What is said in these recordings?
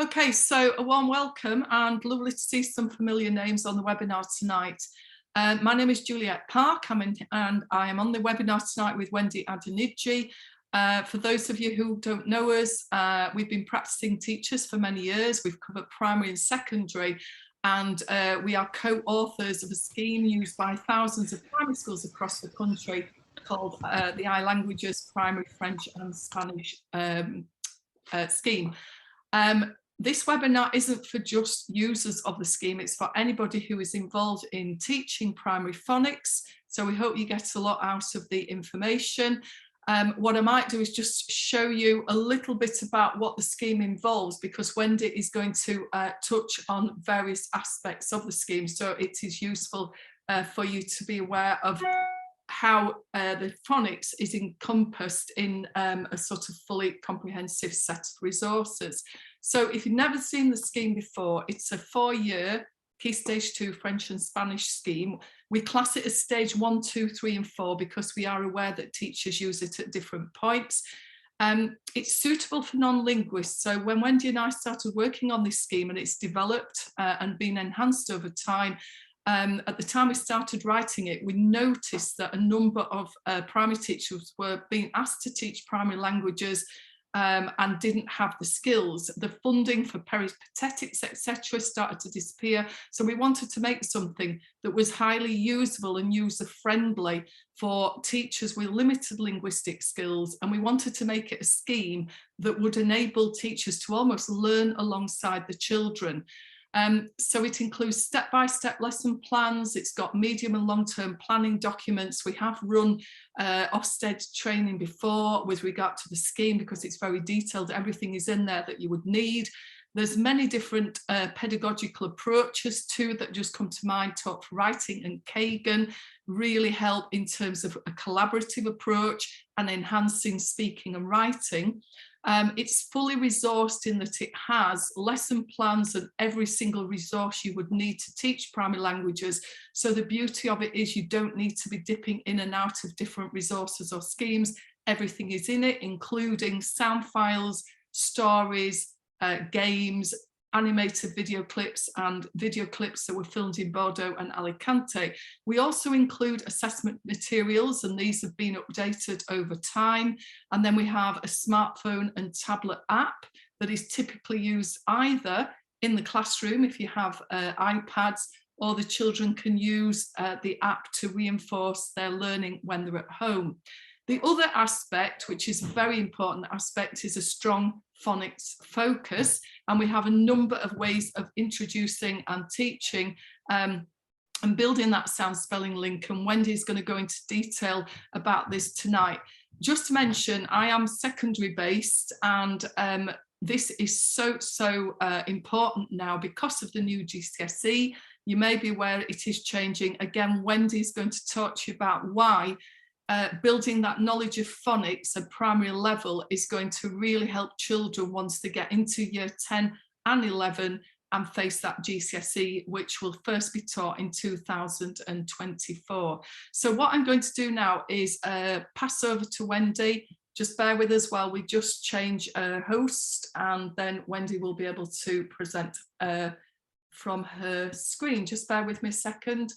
Okay, so a warm welcome and lovely to see some familiar names on the webinar tonight. My name is Juliet Park and I am on the webinar tonight with Wendy Adeniji. For those of you who don't know us, we've been practicing teachers for many years. We've covered primary and secondary, and we are co-authors of a scheme used by thousands of primary schools across the country called the iLanguages Primary French and Spanish scheme. This webinar isn't for just users of the scheme, it's for anybody who is involved in teaching primary phonics. So we hope you get a lot out of the information. What I might do is just show you a little bit about what the scheme involves, because Wendy is going to touch on various aspects of the scheme. So it is useful for you to be aware of how the phonics is encompassed in a sort of fully comprehensive set of resources. So if you've never seen the scheme before, it's a 4-year Key Stage 2 French and Spanish scheme. We class it as stage 1, 2, 3 and 4 because we are aware that teachers use it at different points. It's suitable for non-linguists. So when Wendy and I started working on this scheme, and it's developed and been enhanced over time, at the time we started writing it, we noticed that a number of primary teachers were being asked to teach primary languages and didn't have the skills. The funding for peripatetics, etc., started to disappear. So we wanted to make something that was highly usable and user-friendly for teachers with limited linguistic skills. And we wanted to make it a scheme that would enable teachers to almost learn alongside the children. So it includes step-by-step lesson plans. It's got medium and long-term planning documents. We have run Ofsted training before with regard to the scheme because it's very detailed. Everything is in there that you would need. There's many different pedagogical approaches too that just come to mind. Talk for Writing and Kagan really help in terms of a collaborative approach and enhancing speaking and writing. It's fully resourced in that it has lesson plans and every single resource you would need to teach primary languages. So the beauty of it is you don't need to be dipping in and out of different resources or schemes. Everything is in it, including sound files, stories, games, animated video clips and video clips that were filmed in Bordeaux and Alicante. We also include assessment materials, and these have been updated over time. And then we have a smartphone and tablet app that is typically used either in the classroom if you have iPads, or the children can use the app to reinforce their learning when they're at home. The other aspect, which is a very important aspect, is a strong phonics focus, and we have a number of ways of introducing and teaching and building that sound spelling link, and Wendy is going to go into detail about this tonight. Just to mention, I am secondary based, and this is so important now because of the new GCSE. You may be aware it is changing. Again, Wendy is going to talk to you about why building that knowledge of phonics at primary level is going to really help children once they get into year 10 and 11 and face that GCSE, which will first be taught in 2024. So what I'm going to do now is pass over to Wendy. Just bear with us while we just change host, and then Wendy will be able to present from her screen. Just bear with me a second.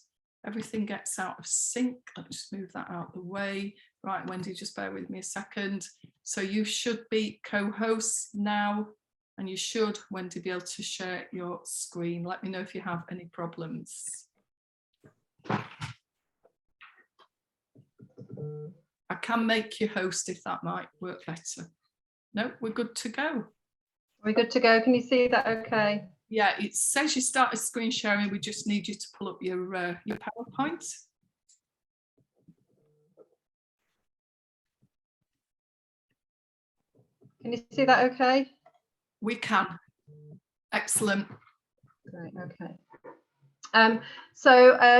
Everything gets out of sync. Let me just move that out of the way. Right, Wendy, just bear with me a second. So you should be co-hosts now, and you should, Wendy, be able to share your screen. Let me know if you have any problems. I can make you host if that might work better. No, we're good to go. We're good to go. Can you see that okay? Yeah, it says you started screen sharing. We just need you to pull up your PowerPoint. Can you see that okay? We can. Excellent. Great, okay.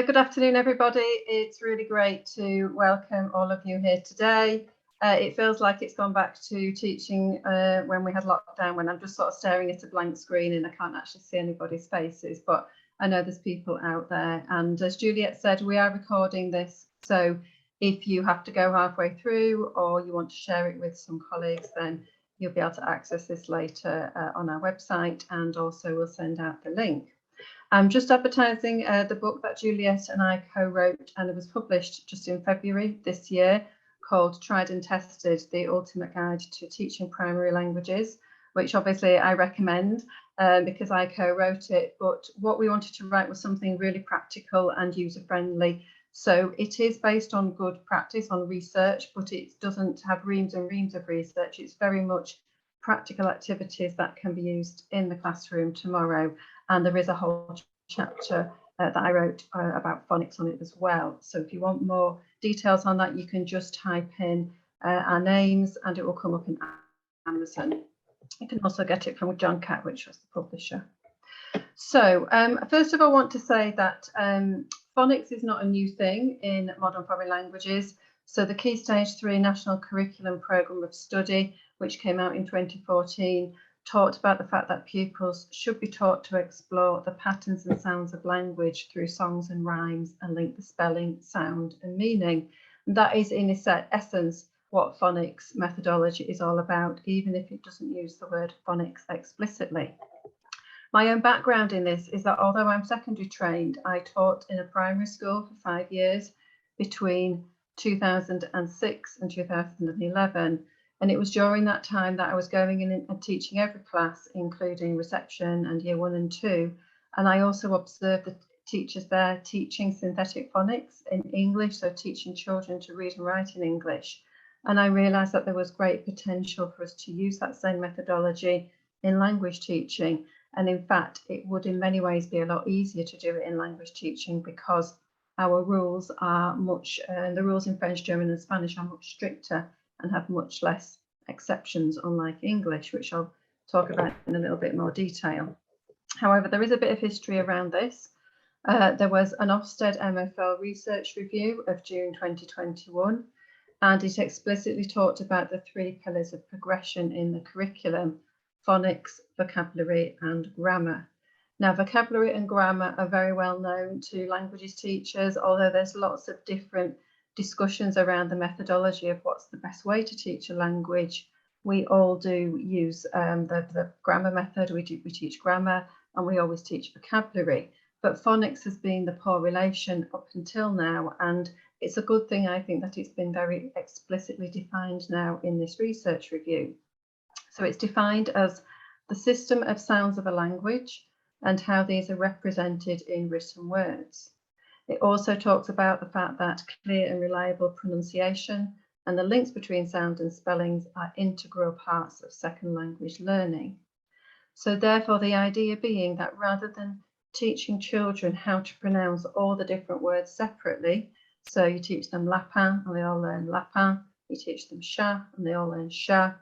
Good afternoon, everybody. It's really great to welcome all of you here today. It feels like it's gone back to teaching when we had lockdown, when I'm just sort of staring at a blank screen and I can't actually see anybody's faces, but I know there's people out there. And as Juliet said, we are recording this. So if you have to go halfway through or you want to share it with some colleagues, then you'll be able to access this later on our website, and also we'll send out the link. I'm just advertising the book that Juliet and I co-wrote, and it was published just in February this year, called Tried and Tested, The Ultimate Guide to Teaching Primary Languages, which obviously I recommend because I co-wrote it. But what we wanted to write was something really practical and user-friendly. So it is based on good practice, on research, but it doesn't have reams and reams of research. It's very much practical activities that can be used in the classroom tomorrow. And there is a whole chapter that I wrote about phonics on it as well. So if you want more details on that, you can just type in our names and it will come up in Amazon. You can also get it from John Catt, which was the publisher. So first of all, I want to say that phonics is not a new thing in modern foreign languages. So the Key Stage 3 National Curriculum Programme of Study, which came out in 2014, talked about the fact that pupils should be taught to explore the patterns and sounds of language through songs and rhymes and link the spelling, sound and meaning. And that is in essence what phonics methodology is all about, even if it doesn't use the word phonics explicitly. My own background in this is that although I'm secondary trained, I taught in a primary school for 5 years between 2006 and 2011. And it was during that time that I was going in and teaching every class, including reception and year 1 and 2. And I also observed the teachers there teaching synthetic phonics in English, so teaching children to read and write in English. And I realised that there was great potential for us to use that same methodology in language teaching. And in fact, it would in many ways be a lot easier to do it in language teaching because our rules are much, the rules in French, German and Spanish are much stricter and have much less exceptions, unlike English, which I'll talk about in a little bit more detail. However, there is a bit of history around this. There was an Ofsted MFL research review of June 2021, and it explicitly talked about the 3 pillars of progression in the curriculum: phonics, vocabulary and grammar. Now, vocabulary and grammar are very well known to languages teachers, although there's lots of different discussions around the methodology of what's the best way to teach a language. We all do use the grammar method, we teach grammar, and we always teach vocabulary. But phonics has been the poor relation up until now, and it's a good thing, I think, that it's been very explicitly defined now in this research review. So it's defined as the system of sounds of a language and how these are represented in written words. It also talks about the fact that clear and reliable pronunciation and the links between sound and spellings are integral parts of second language learning. So therefore, the idea being that rather than teaching children how to pronounce all the different words separately, so you teach them lapin and they all learn lapin, you teach them chat and they all learn chat,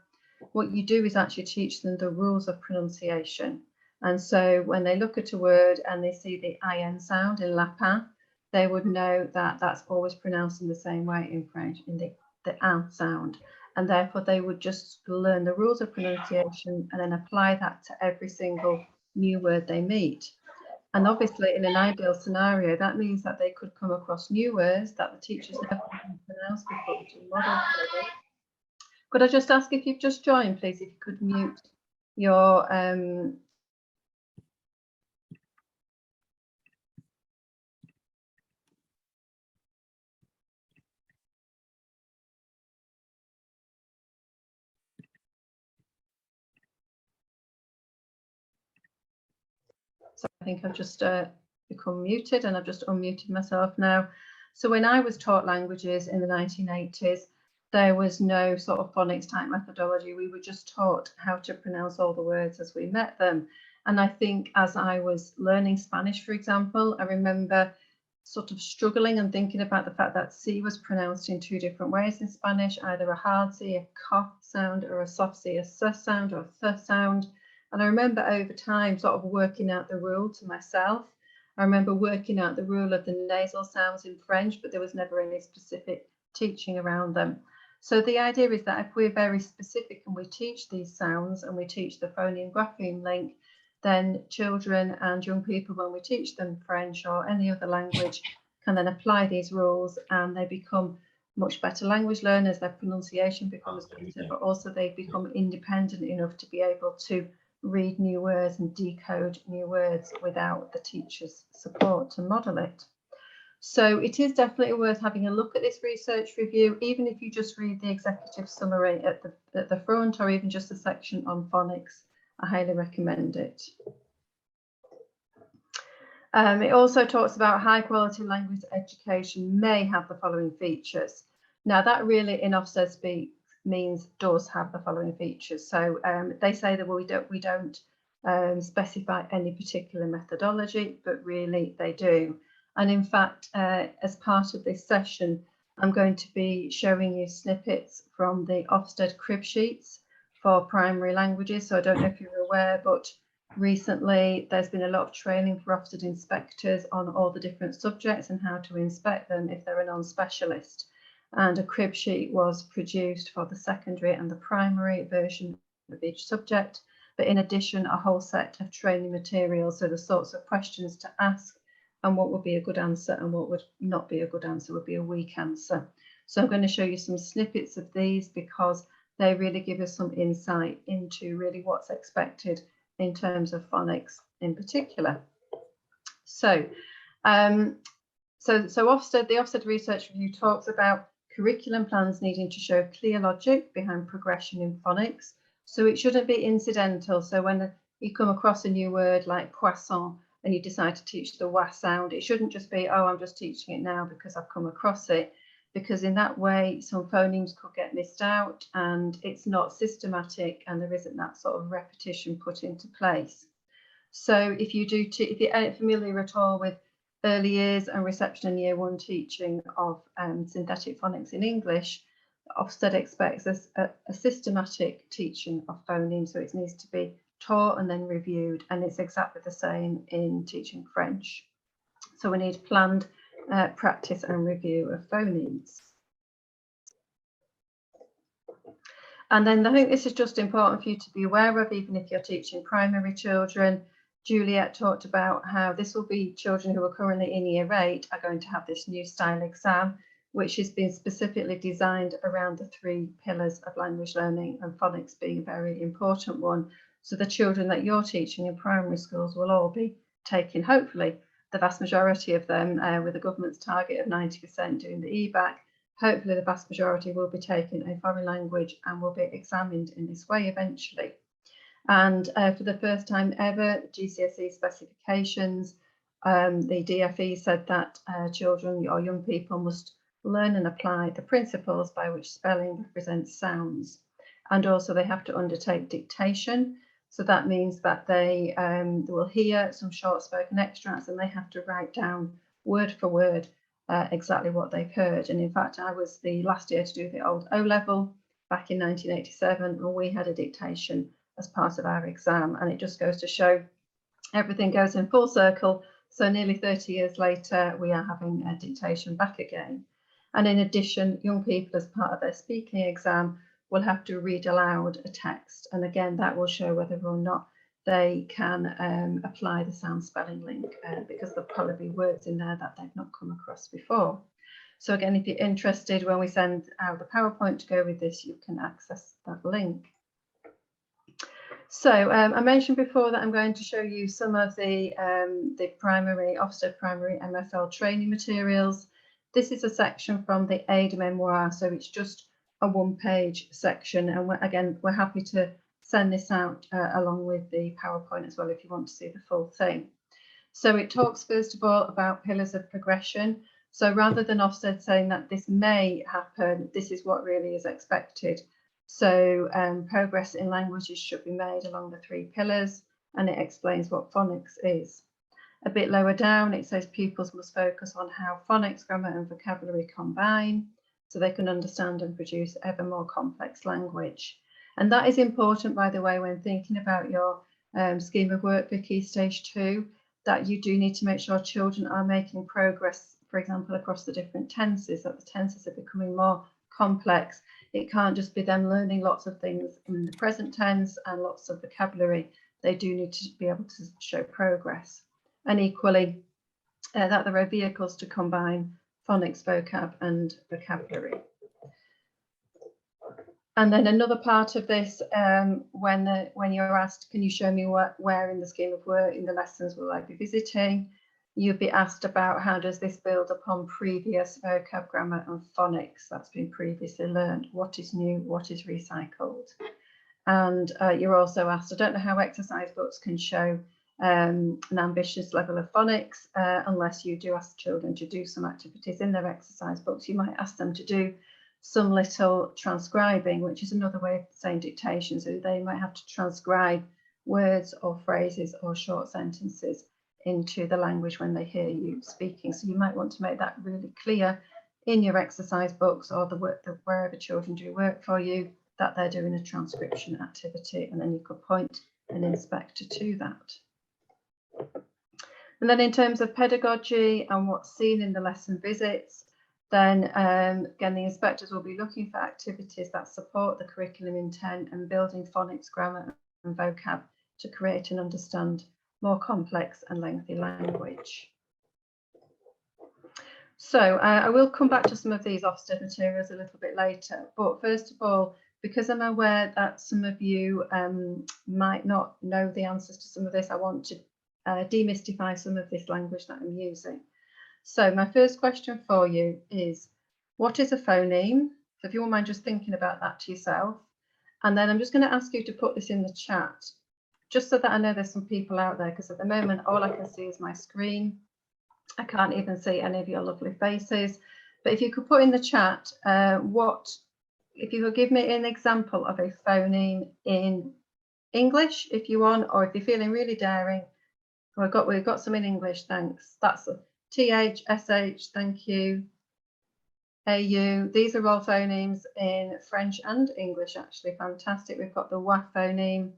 what you do is actually teach them the rules of pronunciation. And so when they look at a word and they see the IN sound in lapin, they would know that that's always pronounced in the same way in French, in the an sound. And therefore they would just learn the rules of pronunciation and then apply that to every single new word they meet. And obviously in an ideal scenario, that means that they could come across new words that the teachers never pronounced before, which is modern learning. Could I just ask if you've just joined, please, if you could mute your so I think I've just become muted and I've just unmuted myself now. So when I was taught languages in the 1980s, there was no sort of phonics type methodology. We were just taught how to pronounce all the words as we met them. And I think as I was learning Spanish, for example, I remember sort of struggling and thinking about the fact that C was pronounced in 2 different ways in Spanish, either a hard C, a k sound, or a soft C, a s sound or a th sound. And I remember over time sort of working out the rule to myself. I remember working out the rule of the nasal sounds in French, but there was never any specific teaching around them. So the idea is that if we're very specific and we teach these sounds and we teach the phoneme grapheme link, then children and young people, when we teach them French or any other language, can then apply these rules and they become much better language learners, their pronunciation becomes better, but also they become independent enough to be able to read new words and decode new words without the teacher's support to model it. So it is definitely worth having a look at this research review, even if you just read the executive summary at the front, or even just a section on phonics. I highly recommend it. It also talks about high quality language education may have the following features. Now that really in Ofsted speak means does have the following features. So they say that we don't specify any particular methodology, but really they do. And in fact, as part of this session, I'm going to be showing you snippets from the Ofsted crib sheets for primary languages. So I don't know if you're aware, but recently there's been a lot of training for Ofsted inspectors on all the different subjects and how to inspect them if they're a non-specialist. And a crib sheet was produced for the secondary and the primary version of each subject. But in addition, a whole set of training materials, so the sorts of questions to ask and what would be a good answer and what would not be a good answer, would be a weak answer. So I'm going to show you some snippets of these because they really give us some insight into really what's expected in terms of phonics in particular. So, the Ofsted Research Review talks about curriculum plans needing to show clear logic behind progression in phonics. So it shouldn't be incidental. So when you come across a new word like poisson and you decide to teach the wa sound, it shouldn't just be, oh, I'm just teaching it now because I've come across it, because in that way some phonemes could get missed out and it's not systematic and there isn't that sort of repetition put into place. So if you're familiar at all with early years and reception and year one teaching of synthetic phonics in English, Ofsted expects a systematic teaching of phonemes, so it needs to be taught and then reviewed, and it's exactly the same in teaching French. So we need planned practice and review of phonemes. And then I think this is just important for you to be aware of, even if you're teaching primary children. Juliet talked about how this will be children who are currently in year 8 are going to have this new style exam, which has been specifically designed around the 3 pillars of language learning, and phonics being a very important one. So the children that you're teaching in primary schools will all be taking, hopefully, the vast majority of them, with the government's target of 90% doing the EBAC, hopefully the vast majority will be taking a foreign language and will be examined in this way eventually. And for the first time ever, GCSE specifications, the DFE said that children or young people must learn and apply the principles by which spelling represents sounds. And also they have to undertake dictation. So that means that they will hear some short spoken extracts and they have to write down word for word exactly what they've heard. And in fact, I was the last year to do the old O-level back in 1987, and we had a dictation as part of our exam, and it just goes to show everything goes in full circle. So nearly 30 years later, we are having a dictation back again. And in addition, young people, as part of their speaking exam, will have to read aloud a text. And again, that will show whether or not they can apply the sound spelling link, because there'll probably be words in there that they've not come across before. So again, if you're interested, when we send out the PowerPoint to go with this, you can access that link. So I mentioned before that I'm going to show you some of the primary Ofsted primary MFL training materials. This is a section from the Aid Memoir, so it's just a one-page section, and we're happy to send this out along with the PowerPoint as well if you want to see the full thing. So it talks first of all about pillars of progression. So rather than Ofsted saying that this may happen, this is what really is expected. So progress in languages should be made along the 3 pillars, and it explains what phonics is. A bit lower down, it says pupils must focus on how phonics, grammar and vocabulary combine so they can understand and produce ever more complex language. And that is important, by the way, when thinking about your scheme of work for Key Stage 2, that you do need to make sure children are making progress, for example, across the different tenses, that the tenses are becoming more complex. It can't just be them learning lots of things in the present tense and lots of vocabulary. They do need to be able to show progress. And equally, that there are vehicles to combine phonics vocab and vocabulary. And then another part of this, when you're asked, can you show me where in the scheme of work in the lessons will I be visiting? You'd be asked about how does this build upon previous vocab, grammar and phonics that's been previously learned? What is new? What is recycled? And you're also asked, I don't know how exercise books can show an ambitious level of phonics unless you do ask children to do some activities in their exercise books. You might ask them to do some little transcribing, which is another way of saying dictation. So they might have to transcribe words or phrases or short sentences into the language when they hear you speaking. So you might want to make that really clear in your exercise books or the work that wherever children do work for you, that they're doing a transcription activity, and then you could point an inspector to that. And then in terms of pedagogy and what's seen in the lesson visits, then again, the inspectors will be looking for activities that support the curriculum intent and building phonics, grammar and vocab to create and understand more complex and lengthy language. So I will come back to some of these Ofsted materials a little bit later, but first of all, because I'm aware that some of you might not know the answers to some of this, I want to demystify some of this language that I'm using. So my first question for you is, what is a phoneme? So if you won't mind just thinking about that to yourself. And then I'm just going to ask you to put this in the chat, just so that I know there's some people out there, because at the moment, all I can see is my screen. I can't even see any of your lovely faces. But if you could put in the chat, if you could give me an example of a phoneme in English, if you want, or if you're feeling really daring. We've got some in English, thanks. That's a TH, SH, thank you. AU, these are all phonemes in French and English, actually, fantastic. We've got the WA phoneme.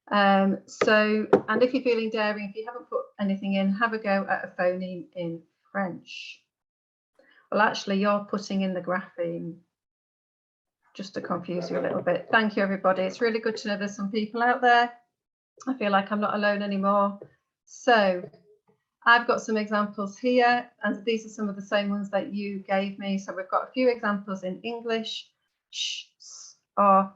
And if you're feeling daring, if you haven't put anything in, have a go at a phoneme in French. Well, actually, you're putting in the grapheme, just to confuse you a little bit. Thank you, everybody. It's really good to know there's some people out there. I feel like I'm not alone anymore. So I've got some examples here, and these are some of the same ones that you gave me. So we've got a few examples in English, sh, s, r,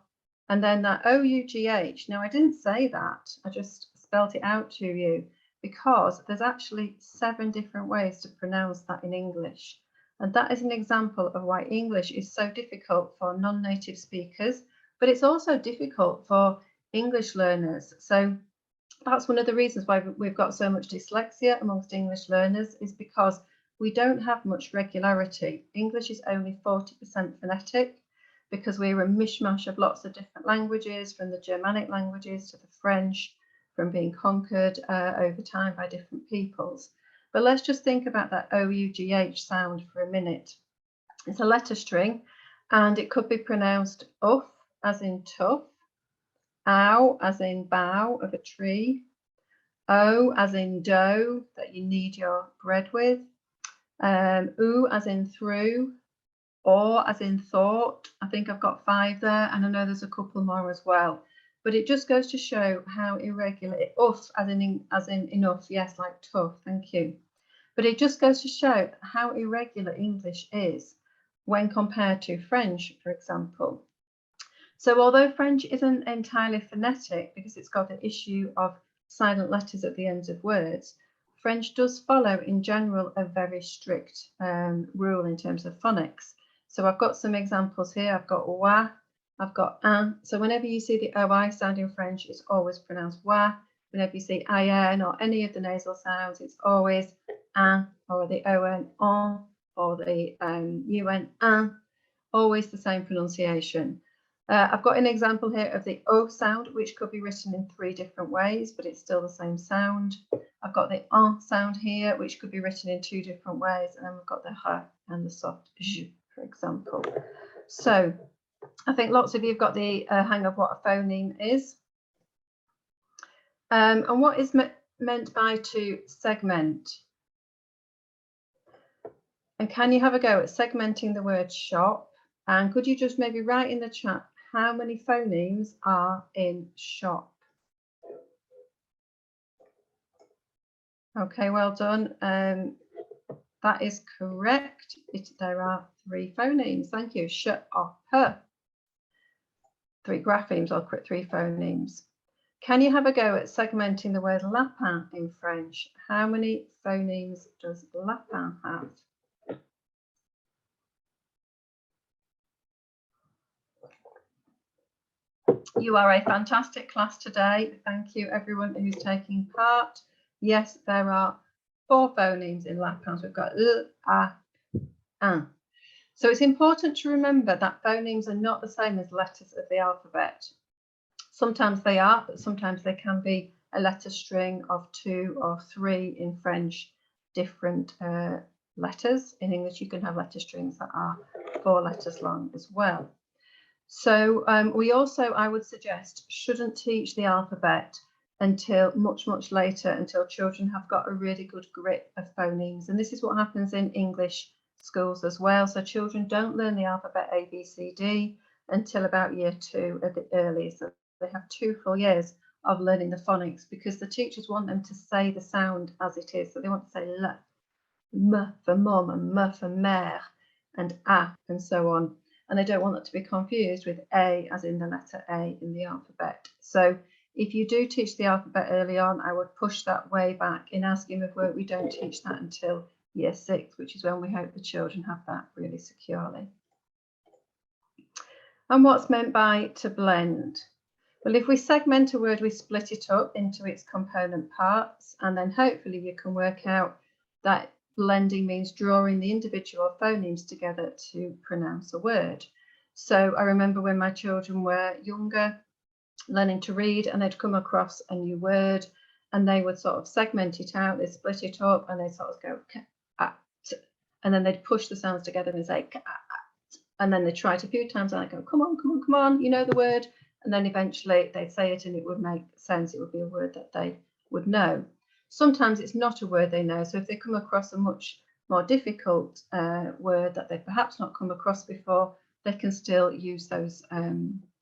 and then that OUGH. Now, I didn't say that, I just spelt it out to you, because there's actually 7 different ways to pronounce that in English. And that is an example of why English is so difficult for non-native speakers, but it's also difficult for English learners. So that's one of the reasons why we've got so much dyslexia amongst English learners, is because we don't have much regularity. English is only 40% phonetic, because we're a mishmash of lots of different languages, from the Germanic languages to the French, from being conquered over time by different peoples. But let's just think about that OUGH sound for a minute. It's a letter string, and it could be pronounced uff, as in tough, ow, as in bough of a tree, o, as in dough that you knead your bread with, oo, as in through, or as in thought. I think I've got 5 there, and I know there's a couple more as well. But it just goes to show how irregular, uff, as in enough, yes, like tough, thank you. But it just goes to show how irregular English is when compared to French, for example. So although French isn't entirely phonetic, because it's got the issue of silent letters at the ends of words, French does follow in general a very strict rule in terms of phonics. So I've got some examples here. I've got wa, I've got un. So whenever you see the OI sound in French, it's always pronounced wa. Whenever you see IN or any of the nasal sounds, it's always un, or the ON on, or the UN un, always the same pronunciation. I've got an example here of the O sound, which could be written in 3 different ways, but it's still the same sound. I've got the en sound here, which could be written in 2 different ways, and then we've got the h and the soft j, for example. So I think lots of you have got the hang of what a phoneme is. And what is meant by to segment? And can you have a go at segmenting the word shop? And could you just maybe write in the chat how many phonemes are in shop? Okay, well done. That is correct. There are 3 phonemes. Thank you. Sh, o, h. 3 graphemes or 3 phonemes. Can you have a go at segmenting the word lapin in French? How many phonemes does lapin have? You are a fantastic class today. Thank you, everyone who's taking part. Yes, there are 4 phonemes in lapin. We've got l, a, un. So it's important to remember that phonemes are not the same as letters of the alphabet. Sometimes they are, but sometimes they can be a letter string of 2 or 3 in French, different letters. In English, you can have letter strings that are 4 letters long as well. So we also, I would suggest, shouldn't teach the alphabet until much, much later, until children have got a really good grip of phonemes. And this is what happens in English schools as well. So children don't learn the alphabet A, B, C, D until about year 2 at the earliest. So they have 2 full years of learning the phonics because the teachers want them to say the sound as it is. So they want to say L, M for mum, and M for mère, and A, and so on. And they don't want that to be confused with A, as in the letter A in the alphabet. So if you do teach the alphabet early on, I would push that way back. In our scheme of work, we don't teach that until year 6, which is when we hope the children have that really securely. And what's meant by to blend? Well, if we segment a word, we split it up into its component parts, and then hopefully you can work out that blending means drawing the individual phonemes together to pronounce a word. So I remember when my children were younger, learning to read, and they'd come across a new word and they would sort of segment it out, they'd split it up, and they'd sort of go k-a-t, and then they'd push the sounds together and say k-a-t, and then they'd try it a few times and I'd go, come on, come on, come on, you know the word. And then eventually they'd say it and it would make sense. It would be a word that they would know. Sometimes it's not a word they know. So if they come across a much more difficult word that they've perhaps not come across before, they can still use those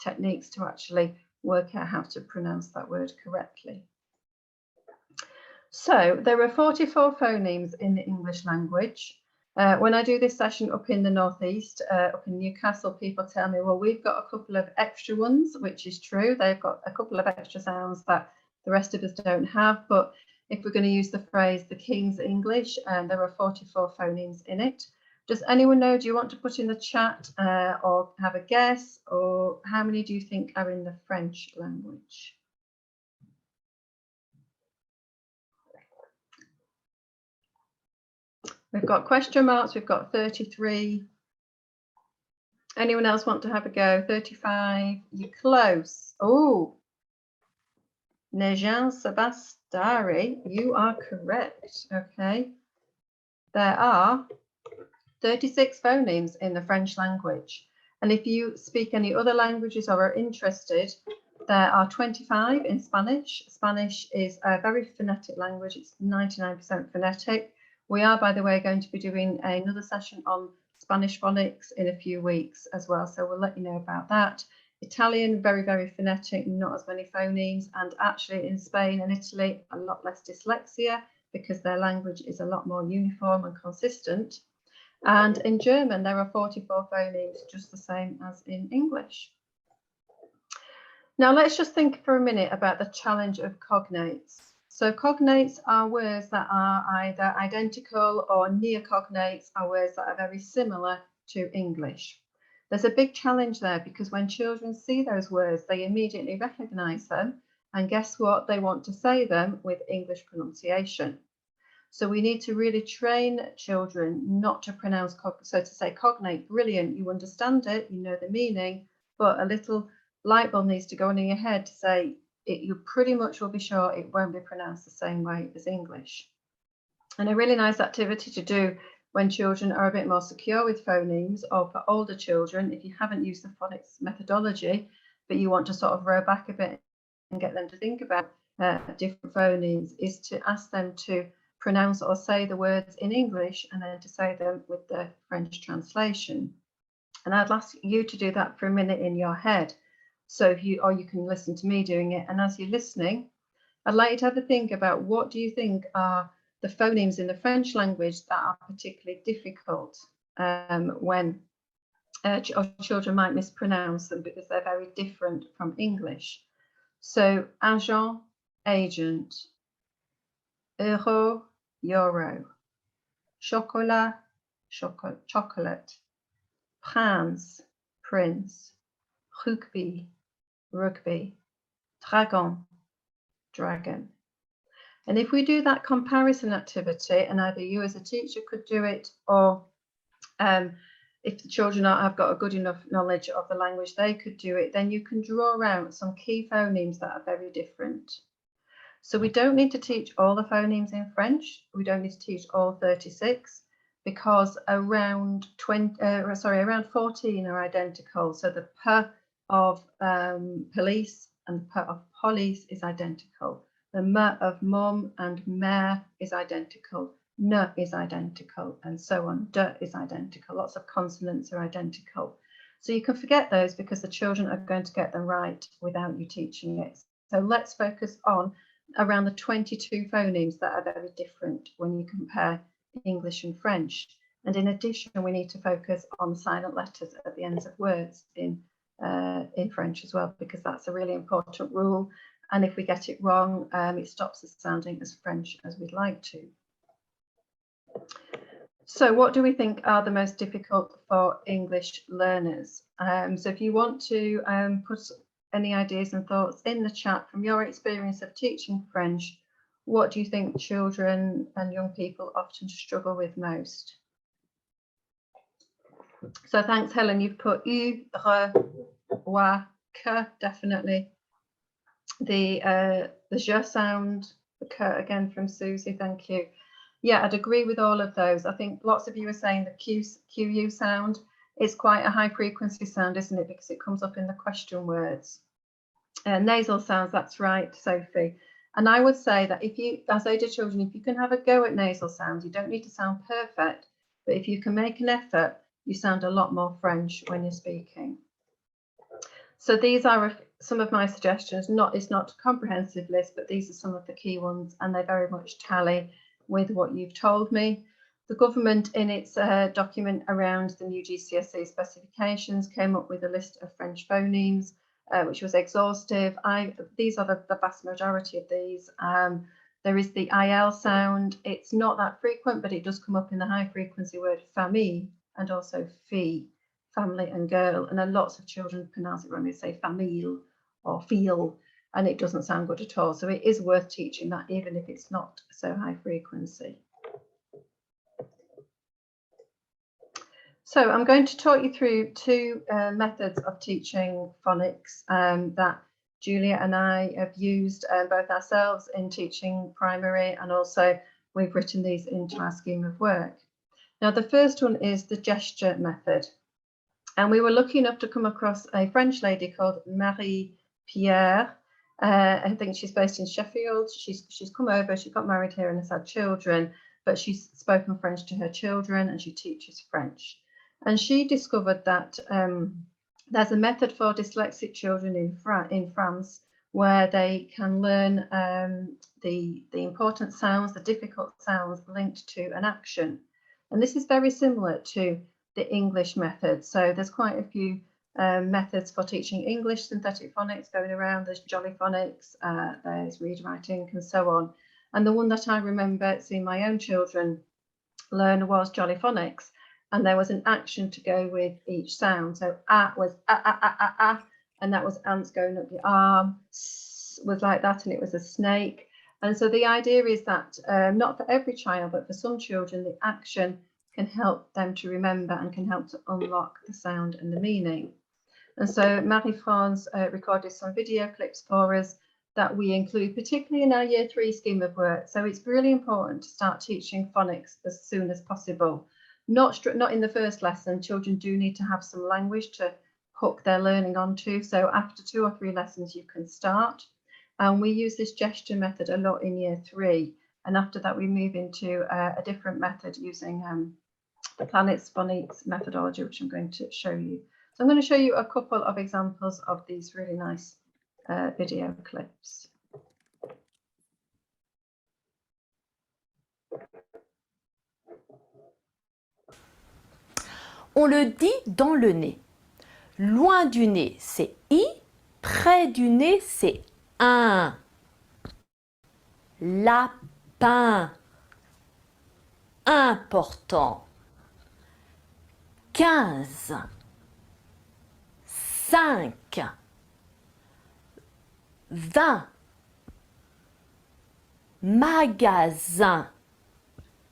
techniques to actually work out how to pronounce that word correctly. So there are 44 phonemes in the English language. When I do this session up in the northeast, up in Newcastle, people tell me, well, we've got a couple of extra ones, which is true. They've got a couple of extra sounds that the rest of us don't have. But if we're going to use the phrase the King's English, there are 44 phonemes in it. Does anyone know, do you want to put in the chat or have a guess, or how many do you think are in the French language? We've got question marks, we've got 33. Anyone else want to have a go? 35, you're close. Oh, Nejan Sebastari, you are correct. Okay. There are 36 phonemes in the French language. And if you speak any other languages or are interested, there are 25 in Spanish. Spanish is a very phonetic language. It's 99% phonetic. We are, by the way, going to be doing another session on Spanish phonics in a few weeks as well. So we'll let you know about that. Italian, very, very phonetic, not as many phonemes. And actually in Spain and Italy, a lot less dyslexia because their language is a lot more uniform and consistent. And in German, there are 44 phonemes, just the same as in English. Now, let's just think for a minute about the challenge of cognates. So cognates are words that are either identical, or near cognates are words that are very similar to English. There's a big challenge there because when children see those words, they immediately recognize them. And guess what? They want to say them with English pronunciation. So we need to really train children not to pronounce, so to say cognate, brilliant, you understand it, you know the meaning, but a little light bulb needs to go on in your head to say, you pretty much will be sure it won't be pronounced the same way as English. And a really nice activity to do when children are a bit more secure with phonemes, or for older children, if you haven't used the phonics methodology, but you want to sort of row back a bit and get them to think about different phonemes, is to ask them to pronounce or say the words in English and then to say them with the French translation. And I'd ask you to do that for a minute in your head. So if you, or you can listen to me doing it. And as you're listening, I'd like you to have a think about what do you think are the phonemes in the French language that are particularly difficult when children might mispronounce them because they're very different from English. So agent, agent, euro, euro, chocolat, chocolate, prince, prince, rugby, rugby, dragon, dragon. And if we do that comparison activity, and either you as a teacher could do it, or if the children have got a good enough knowledge of the language, they could do it, then you can draw out some key phonemes that are very different. So we don't need to teach all the phonemes in French. We don't need to teach all 36 because around 14 are identical. So the P of police and the P of police is identical. The M of mum and mère is identical. N is identical, and so on. D is identical. Lots of consonants are identical. So you can forget those because the children are going to get them right without you teaching it. So let's focus on around the 22 phonemes that are very different when you compare English and French. And in addition, we need to focus on silent letters at the ends of words in French as well, because that's a really important rule. And if we get it wrong, it stops us sounding as French as we'd like to. So what do we think are the most difficult for English learners? So if you want to put any ideas and thoughts in the chat from your experience of teaching French, what do you think children and young people often struggle with most? So thanks, Helen. You've put U, R, W, K, definitely. The je sound, the K again from Susie, thank you. Yeah, I'd agree with all of those. I think lots of you are saying the QU sound is quite a high frequency sound, isn't it? Because it comes up in the question words. Nasal sounds, that's right, Sophie. And I would say that if you, as I do children, if you can have a go at nasal sounds, you don't need to sound perfect, but if you can make an effort, you sound a lot more French when you're speaking. So these are some of my suggestions. It's not a comprehensive list, but these are some of the key ones, and they very much tally with what you've told me. The government, in its document around the new GCSE specifications, came up with a list of French phonemes, which was exhaustive. These are the vast majority of these. There is the IL sound. It's not that frequent, but it does come up in the high frequency word famille and also fille, family and girl. And then lots of children pronounce it wrong. They say famille or feel, and it doesn't sound good at all. So it is worth teaching that, even if it's not so high frequency. So I'm going to talk you through two methods of teaching phonics that Julia and I have used both ourselves in teaching primary, and also we've written these into our scheme of work. Now, the first one is the gesture method. And we were lucky enough to come across a French lady called Marie-Pierre. I think she's based in Sheffield. She's come over, she got married here and has had children, but she's spoken French to her children and she teaches French. And she discovered that there's a method for dyslexic children in France where they can learn the important sounds, the difficult sounds linked to an action. And this is very similar to the English method. So there's quite a few methods for teaching English synthetic phonics going around. There's Jolly Phonics, there's read, write, ink, and so on. And the one that I remember seeing my own children learn was Jolly Phonics. And there was an action to go with each sound. So was and that was ants going up the arm, was like that, and it was a snake. And so the idea is that not for every child, but for some children, the action can help them to remember and can help to unlock the sound and the meaning. And so Marie-France recorded some video clips for us that we include, particularly in our Year 3 scheme of work. So it's really important to start teaching phonics as soon as possible. Not in the first lesson. Children do need to have some language to hook their learning onto. So after 2 or 3 lessons, you can start. And we use this gesture method a lot in Year 3. And after that, we move into a different method using the Planets Phonics methodology, which I'm going to show you. So I'm going to show you a couple of examples of these really nice video clips. On le dit dans le nez. Loin du nez, c'est I. Près du nez, c'est un. Lapin. Important. 15. 5. 20. Magasin.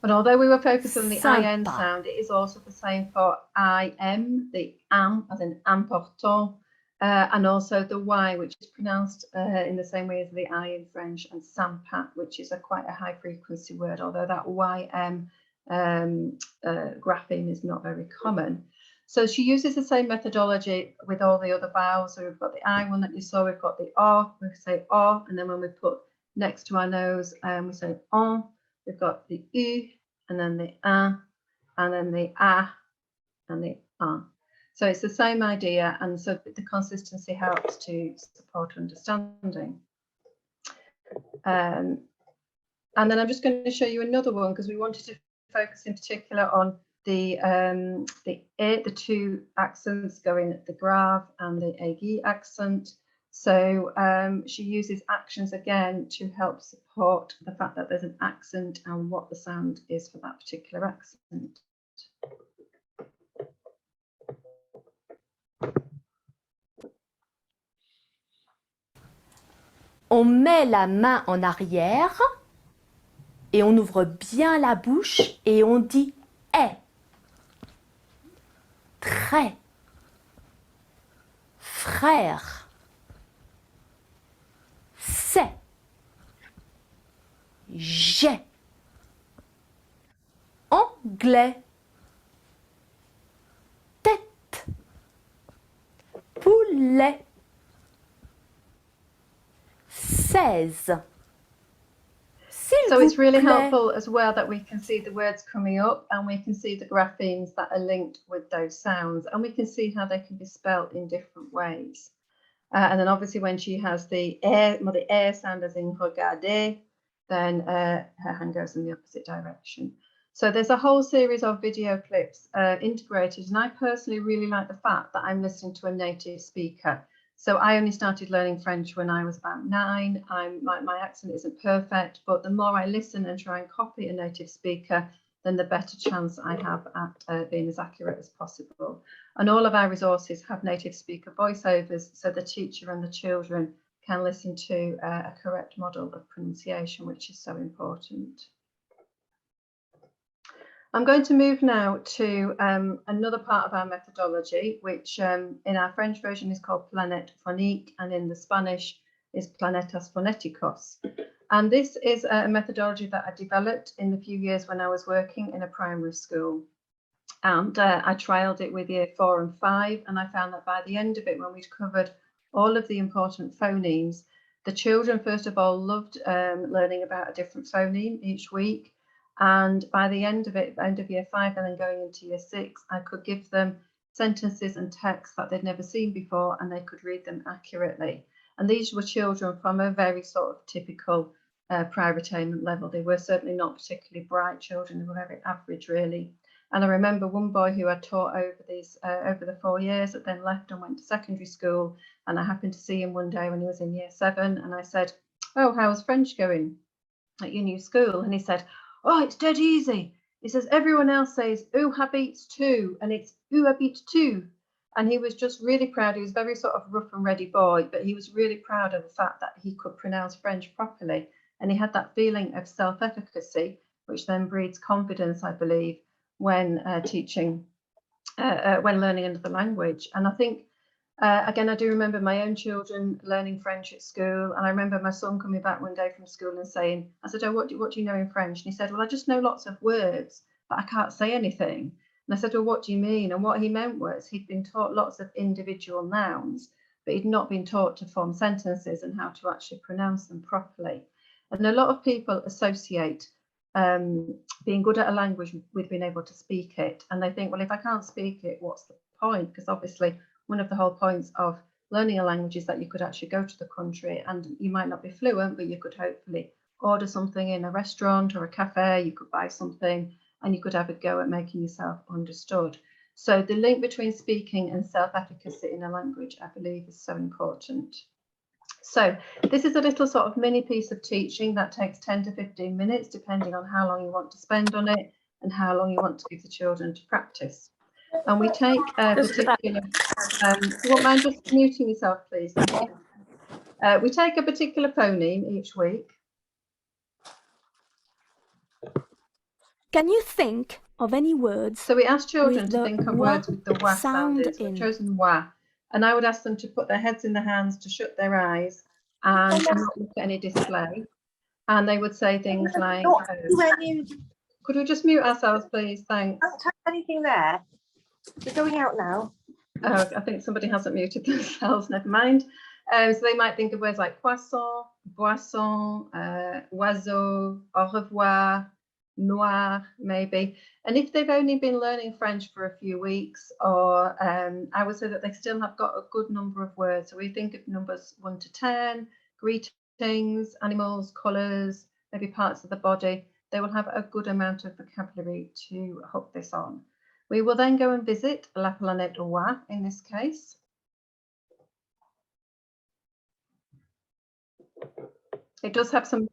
But although we were focused on the IN Sympa. sound, it is also the same for IM, the am, as in important, and also the Y, which is pronounced in the same way as the I in French, and sympa, which is quite a high frequency word, although that YM grapheme is not very common. So she uses the same methodology with all the other vowels. So we've got the I one that you saw, we've got the O, we say O, and then when we put next to our nose, we say on. We've got the U, and then the A, and then the A, and the A. So it's the same idea, and so the consistency helps to support understanding. And then I'm just going to show you another one because we wanted to focus in particular on the two accents going the grave and the aigu accent. So she uses actions again to help support the fact that there's an accent and what the sound is for that particular accent. On met la main en arrière et on ouvre bien la bouche et on dit « est ». Très. Frère. C'est. J'ai. Anglais. Tête. Poulet. 16. So it's really helpful as well that we can see the words coming up and we can see the graphemes that are linked with those sounds, and we can see how they can be spelt in different ways. And then obviously when she has the air sound as in regarder, then her hand goes in the opposite direction. So there's a whole series of video clips integrated, and I personally really like the fact that I'm listening to a native speaker. So I only started learning French when I was about 9. My accent isn't perfect, but the more I listen and try and copy a native speaker, then the better chance I have at being as accurate as possible. And all of our resources have native speaker voiceovers, so the teacher and the children can listen to a correct model of pronunciation, which is so important. I'm going to move now to another part of our methodology, which in our French version is called Planète Phonique, and in the Spanish is Planetas Fonéticos. And this is a methodology that I developed in the few years when I was working in a primary school. And I trialed it with year 4 and 5, and I found that by the end of it, when we'd covered all of the important phonemes, the children, first of all, loved learning about a different phoneme each week. And by the end of it, end of year 5 and then going into year 6, I could give them sentences and texts that they'd never seen before, and they could read them accurately. And these were children from a very sort of typical prior attainment level. They were certainly not particularly bright children. They were very average, really. And I remember one boy who I taught over the 4 years that then left and went to secondary school. And I happened to see him one day when he was in year 7, and I said, "Oh, how's French going at your new school?" And he said, "Oh, it's dead easy." He says, "Everyone else says, où habites tu? And it's où habites tu?" And he was just really proud. He was very sort of rough and ready boy, but he was really proud of the fact that he could pronounce French properly. And he had that feeling of self-efficacy, which then breeds confidence, I believe, when teaching, when learning another language. And I think, again, I do remember my own children learning French at school, and I remember my son coming back one day from school and saying, I said, "Oh, what do you know in French?" And he said, "Well, I just know lots of words, but I can't say anything." And I said, "Well, what do you mean?" And what he meant was he'd been taught lots of individual nouns, but he'd not been taught to form sentences and how to actually pronounce them properly. And a lot of people associate being good at a language with being able to speak it. And they think, well, if I can't speak it, what's the point? Because obviously, one of the whole points of learning a language is that you could actually go to the country, and you might not be fluent, but you could hopefully order something in a restaurant or a cafe, you could buy something, and you could have a go at making yourself understood. So the link between speaking and self-efficacy in a language, I believe, is so important. So this is a little sort of mini piece of teaching that takes 10 to 15 minutes, depending on how long you want to spend on it and how long you want to give the children to practice. And we take a particular, you won't mind just muting yourself, please. Thank you. We take a particular phoneme each week. Can you think of any words? So we ask children with to the think of wa words with the wa sound in. So we've chosen wa. And I would ask them to put their heads in their hands, to shut their eyes and not look at any display. And they would say things like, could we just mute ourselves, please? Thanks. Don't touch anything there. We're going out now. Oh, I think somebody hasn't muted themselves, never mind. So they might think of words like poisson, boisson, oiseau, au revoir, noir, maybe. And if they've only been learning French for a few weeks, or I would say that they still have got a good number of words. So we think of numbers 1 to 10, greetings, animals, colours, maybe parts of the body. They will have a good amount of vocabulary to hook this on. We will then go and visit La Planète Oie in this case. It does have some.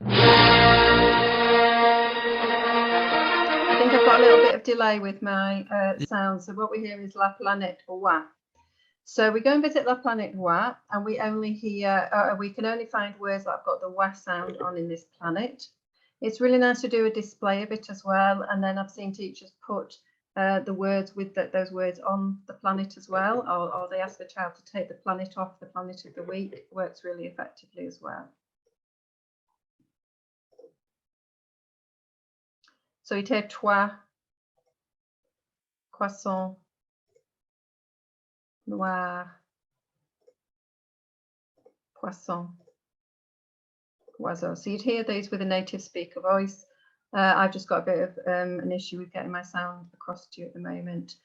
I think I've got a little bit of delay with my sound. So what we hear is La Planète Oie. So we go and visit La Planète Oie, and we only hear, we can only find words that have got the wa sound on in this planet. It's really nice to do a display of it as well. And then I've seen teachers put the words with those words on the planet as well, or they ask the child to take the planet off the planet of the week. It works really effectively as well. So you take toi, croissant, noir, poisson, oiseau. So you'd hear these with a native speaker voice. I've just got a bit of an issue with getting my sound across to you at the moment.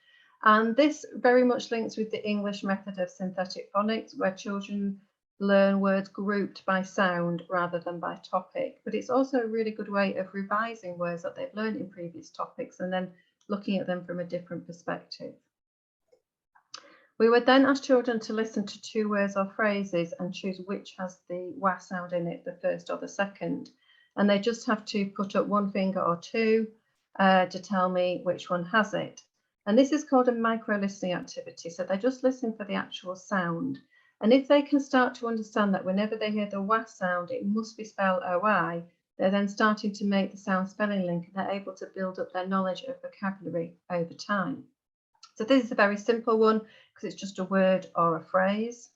And this very much links with the English method of synthetic phonics, where children learn words grouped by sound rather than by topic. But it's also a really good way of revising words that they've learned in previous topics and then looking at them from a different perspective. We would then ask children to listen to 2 words or phrases and choose which has the wa sound in it, the first or the second. And they just have to put up 1 finger or 2 to tell me which one has it. And this is called a micro-listening activity. So they just listen for the actual sound. And if they can start to understand that whenever they hear the wa sound, it must be spelled OI, they're then starting to make the sound spelling link, and they're able to build up their knowledge of vocabulary over time. So this is a very simple one because it's just a word or a phrase.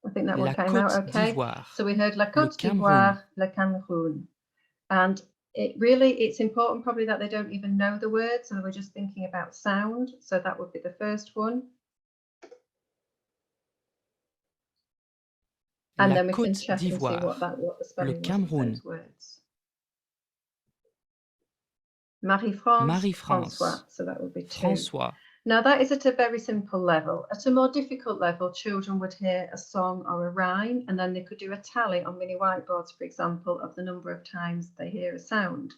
I think that one came out okay. So we heard La Côte d'Ivoire, Le Cameroun. And it's important probably that they don't even know the word, so we're just thinking about sound. So that would be the first one. And then we can check and see what the spelling was of those words. Marie-France, François, so that would be 2. François. Now that is at a very simple level. At a more difficult level, children would hear a song or a rhyme, and then they could do a tally on mini whiteboards, for example, of the number of times they hear a sound.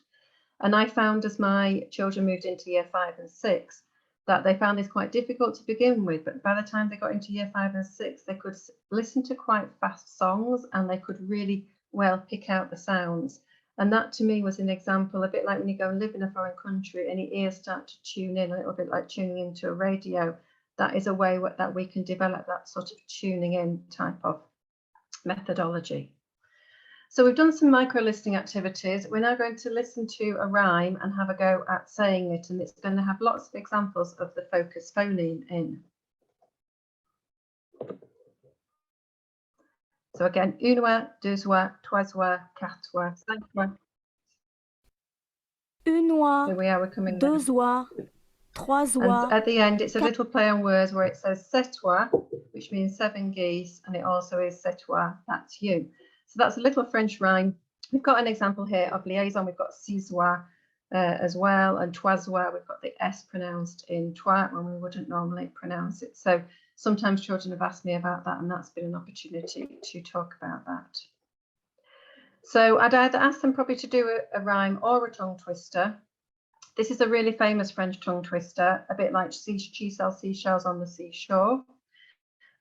And I found as my children moved into year 5 and 6, that they found this quite difficult to begin with, but by the time they got into year 5 and 6, they could listen to quite fast songs and they could really well pick out the sounds. And that to me was an example, a bit like when you go and live in a foreign country and your ears start to tune in, a little bit like tuning into a radio. That is a way that we can develop that sort of tuning in type of methodology. So we've done some micro-listening activities. We're now going to listen to a rhyme and have a go at saying it, and it's going to have lots of examples of the focus phoneme in. So again, une oie, deux oies, trois oies, quatre oies, cinq oies. Une oie, Here we are, we're coming deux oies, trois oies. And at the end, it's a little play on words where it says sept oies, which means 7 geese, and it also is sept oies, that's you. So that's a little French rhyme. We've got an example here of liaison. We've got six oies as well, and trois oies. We've got the S pronounced in trois when we wouldn't normally pronounce it. So sometimes children have asked me about that, and that's been an opportunity to talk about that. So I'd either ask them probably to do a rhyme or a tongue twister. This is a really famous French tongue twister, a bit like she sells seashells on the seashore.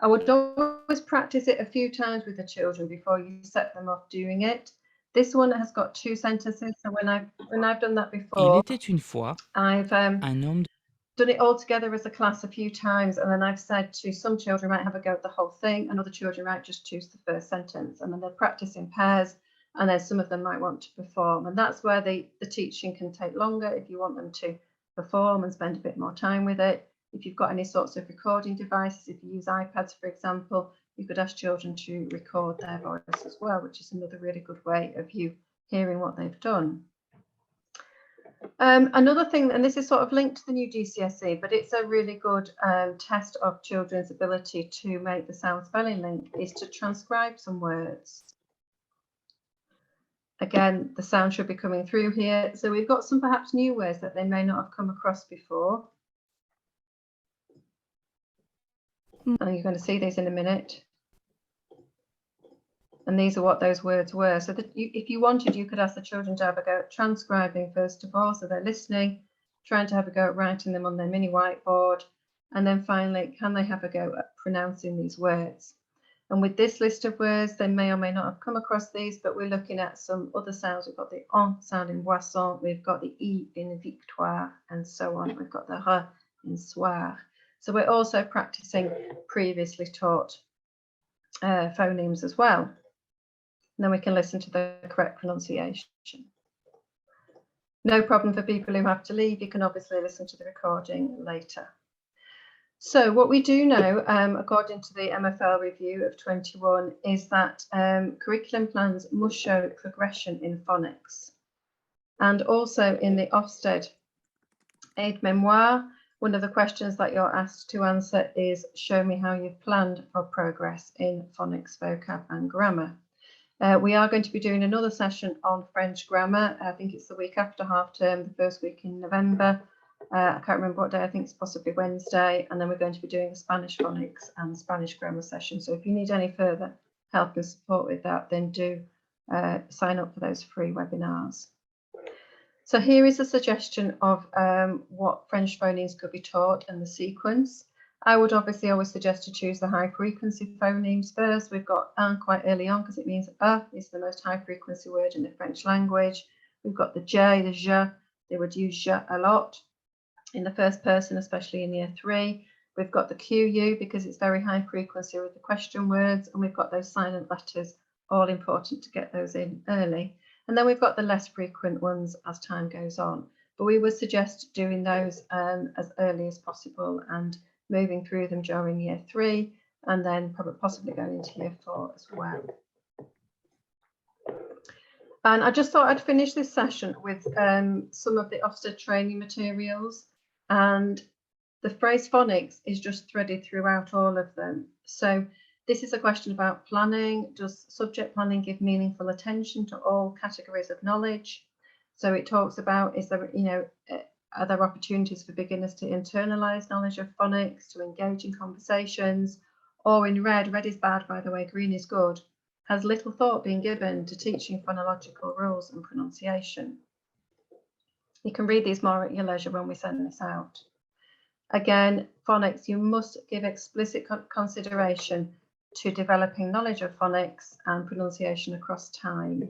I would always practice it a few times with the children before you set them off doing it. This one has got 2 sentences, so when I've done that Il before, était une fois I've un homme done it all together as a class a few times, and then I've said to some children might have a go at the whole thing, and other children might just choose the first sentence, and then they'll practice in pairs, and then some of them might want to perform, and that's where the teaching can take longer if you want them to perform and spend a bit more time with it. If you've got any sorts of recording devices, if you use iPads, for example, you could ask children to record their voice as well, which is another really good way of you hearing what they've done. Another thing, and this is sort of linked to the new GCSE, but it's a really good test of children's ability to make the sound spelling link, is to transcribe some words. Again, the sound should be coming through here. So we've got some perhaps new words that they may not have come across before. And you're going to see these in a minute. And these are what those words were. So that if you wanted, you could ask the children to have a go at transcribing first of all. So they're listening, trying to have a go at writing them on their mini whiteboard. And then finally, can they have a go at pronouncing these words? And with this list of words, they may or may not have come across these, but we're looking at some other sounds. We've got the on sound in boisson, we've got the e in victoire, and so on. We've got the r in soir. So we're also practicing previously taught phonemes as well. And then we can listen to the correct pronunciation. No problem for people who have to leave. You can obviously listen to the recording later. So what we do know, according to the MFL review of 21, is that curriculum plans must show progression in phonics. And also in the Ofsted aide memoire, one of the questions that you're asked to answer is, show me how you've planned for progress in phonics, vocab and grammar. We are going to be doing another session on French grammar. I think it's the week after half term, the first week in November. I can't remember what day, I think it's possibly Wednesday. And then we're going to be doing a Spanish phonics and Spanish grammar session. So if you need any further help and support with that, then do sign up for those free webinars. So here is a suggestion of what French phonemes could be taught and the sequence. I would obviously always suggest to choose the high frequency phonemes first. We've got un quite early on because it means is the most high frequency word in the French language. We've got the J, the je. They would use je a lot in the first person, especially in year 3. We've got the QU because it's very high frequency with the question words, and we've got those silent letters, all important to get those in early. And then we've got the less frequent ones as time goes on. But we would suggest doing those as early as possible and moving through them during year 3, and then probably possibly going into year 4 as well. And I just thought I'd finish this session with some of the Ofsted training materials, and the phrase phonics is just threaded throughout all of them. So this is a question about planning. Does subject planning give meaningful attention to all categories of knowledge? So it talks about, is there, are there opportunities for beginners to internalize knowledge of phonics, to engage in conversations? Or in red is bad, by the way, green is good. Has little thought been given to teaching phonological rules and pronunciation? You can read these more at your leisure when we send this out. Again, phonics, you must give explicit consideration to developing knowledge of phonics and pronunciation across time.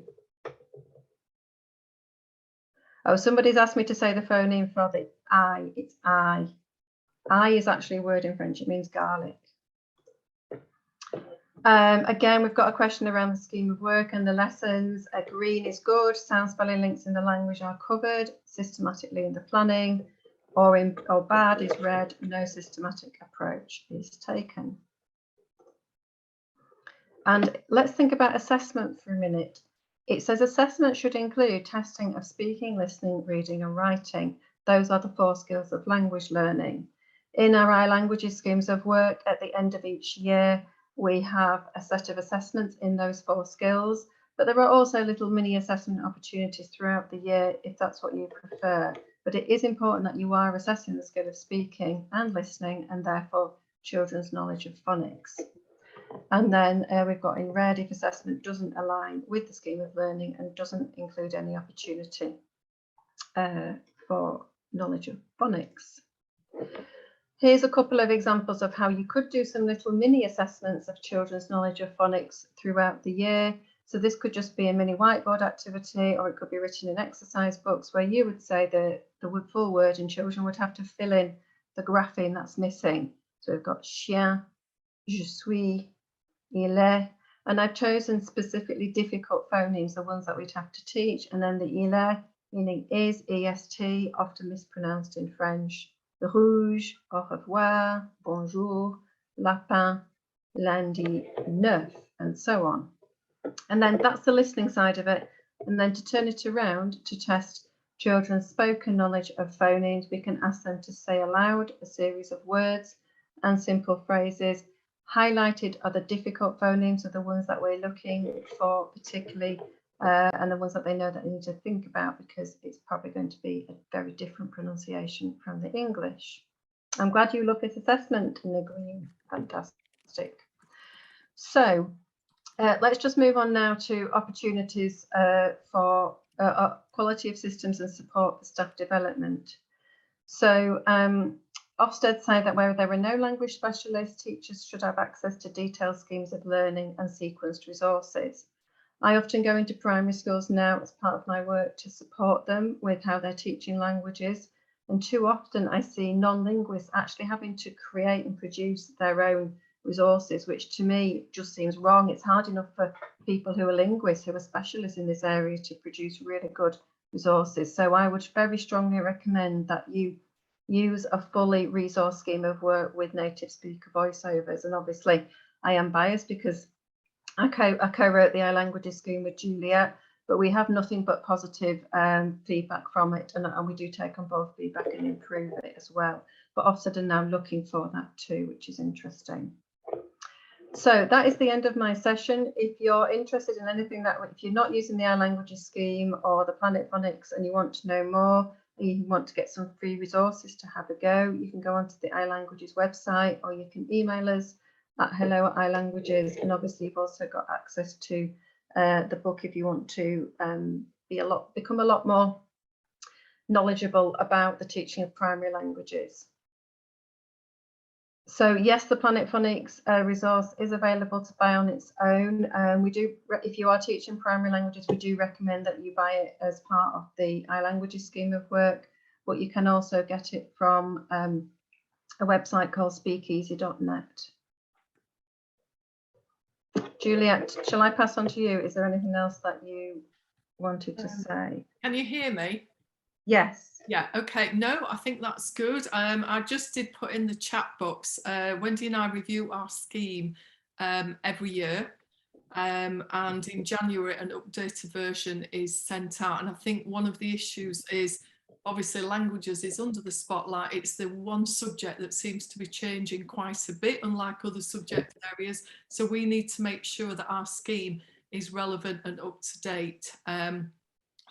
Oh, somebody's asked me to say the phoneme for the I. It's I. I is actually a word in French. It means garlic. Again, we've got a question around the scheme of work and the lessons. Green is good. Sound spelling links in the language are covered systematically in the planning. Or bad is red. No systematic approach is taken. And let's think about assessment for a minute. It says assessment should include testing of speaking, listening, reading and writing. Those are the 4 skills of language learning. In our iLanguages schemes of work, at the end of each year, we have a set of assessments in those 4 skills, but there are also little mini assessment opportunities throughout the year if that's what you prefer. But it is important that you are assessing the skill of speaking and listening, and therefore children's knowledge of phonics. And then we've got in red if assessment doesn't align with the scheme of learning and doesn't include any opportunity for knowledge of phonics. Here's a couple of examples of how you could do some little mini assessments of children's knowledge of phonics throughout the year. So this could just be a mini whiteboard activity, or it could be written in exercise books where you would say the full word and children would have to fill in the grapheme that's missing. So we've got chien, je suis, il est, and I've chosen specifically difficult phonemes, the ones that we'd have to teach, and then the il est, meaning is, est, often mispronounced in French. The rouge, au revoir, bonjour, lapin, lundi, neuf, and so on. And then that's the listening side of it. And then to turn it around to test children's spoken knowledge of phonemes, we can ask them to say aloud a series of words and simple phrases. Highlighted are the difficult phonemes, are the ones that we're looking for particularly, and the ones that they know that they need to think about because it's probably going to be a very different pronunciation from the English. I'm glad you look at assessment in the green. Fantastic. So let's just move on now to opportunities for quality of systems and support for staff development. So Ofsted say that where there are no language specialists, teachers should have access to detailed schemes of learning and sequenced resources. I often go into primary schools now as part of my work to support them with how they're teaching languages. And too often I see non-linguists actually having to create and produce their own resources, which to me just seems wrong. It's hard enough for people who are linguists, who are specialists in this area, to produce really good resources. So I would very strongly recommend that you use a fully resource scheme of work with native speaker voiceovers. And obviously I am biased because I co-wrote the iLanguages scheme with Juliet, but we have nothing but positive feedback from it, and we do take on board feedback and improve it as well. But Ofsted are now looking for that too, which is interesting. So that is the end of my session. If you're interested in anything if you're not using the iLanguages scheme or the Planet Phonics and you want to know more, you want to get some free resources to have a go, you can go onto the iLanguages website, or you can email us at hello@iLanguages. And obviously you've also got access to the book if you want to become a lot more knowledgeable about the teaching of primary languages. So yes, the Planet Phonics resource is available to buy on its own. We do, if you are teaching primary languages, we do recommend that you buy it as part of the iLanguages scheme of work, but you can also get it from a website called speakeasy.net. Juliet, shall I pass on to you? Is there anything else that you wanted to say? Can you hear me? Yes. Yeah, okay. No, I think that's good. I just did put in the chat box. Wendy and I review our scheme every year. And in January, an updated version is sent out. And I think one of the issues is obviously languages is under the spotlight. It's the one subject that seems to be changing quite a bit, unlike other subject areas. So we need to make sure that our scheme is relevant and up to date.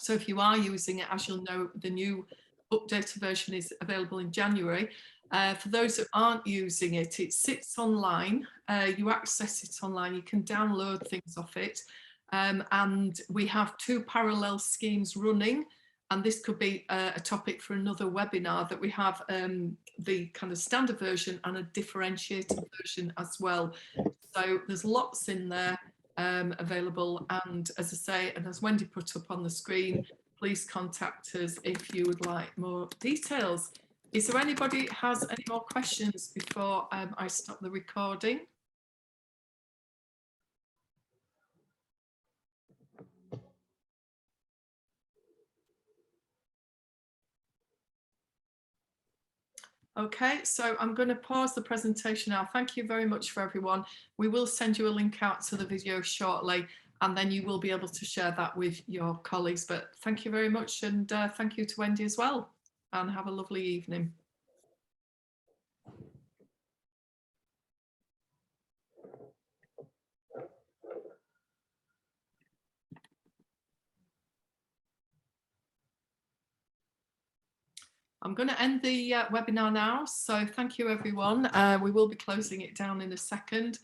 So if you are using it, as you'll know, the new updated version is available in January. For those that aren't using it, it sits online. You access it online. You can download things off it. And we have 2 parallel schemes running. And this could be a topic for another webinar, that we have the kind of standard version and a differentiated version as well. So there's lots in there available. And as I say, and as Wendy put up on the screen, please contact us if you would like more details. Is there anybody has any more questions before I stop the recording? Okay, so I'm going to pause the presentation now. Thank you very much for everyone. We will send you a link out to the video shortly, and then you will be able to share that with your colleagues. But thank you very much, and thank you to Wendy as well, and have a lovely evening. I'm going to end the webinar now, so thank you everyone. We will be closing it down in a second.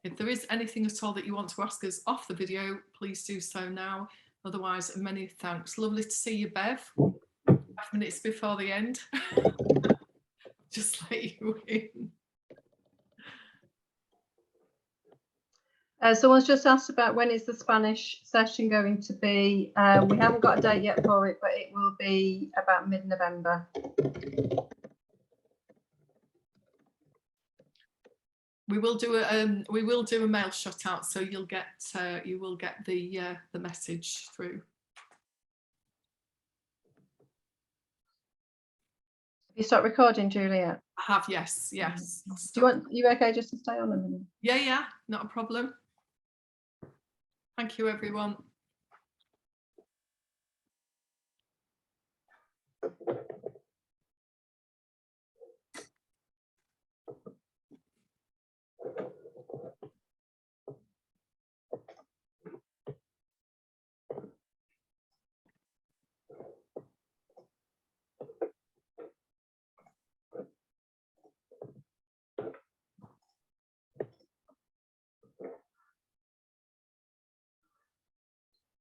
If there is anything at all that you want to ask us off the video, please do so now. Otherwise, many thanks. Lovely to see you, Bev. 5 minutes before the end. Just let you in. Someone's just asked about when is the Spanish session going to be. We haven't got a date yet for it, but it will be about mid-November. We will do a mail shot out, so you will get the message through. You start recording, Juliet? I have, yes. Do you okay just to stay on a minute? Yeah, not a problem. Thank you, everyone.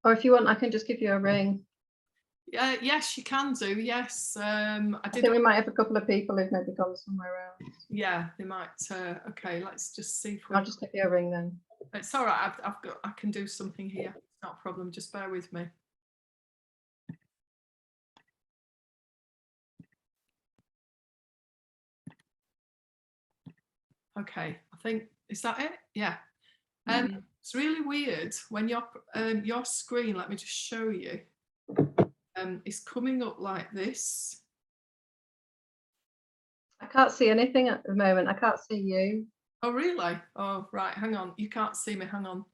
Or if you want, I can just give you a ring. Yes, you can do. Yes, I think we might have a couple of people who've maybe gone somewhere else. Yeah, they might. Okay, let's just see if I'll just give you a ring then. It's all right. I can do something here. It's not a problem. Just bear with me. Okay, I think, is that it? Yeah. It's really weird when your screen, let me just show you, is coming up like this. I can't see anything at the moment. I can't see you. Oh, really? Oh, right. Hang on. You can't see me. Hang on.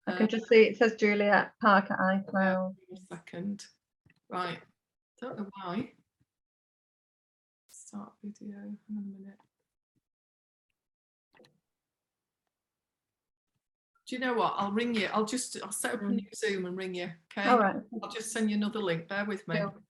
I can just see it says Juliet Park at iCloud. Yeah, a second. Right. Don't know why. Start video. Hang on a minute. Do you know what? I'll ring you. I'll set up a new Zoom and ring you. Okay. All right. I'll just send you another link. Bear with me. Cool.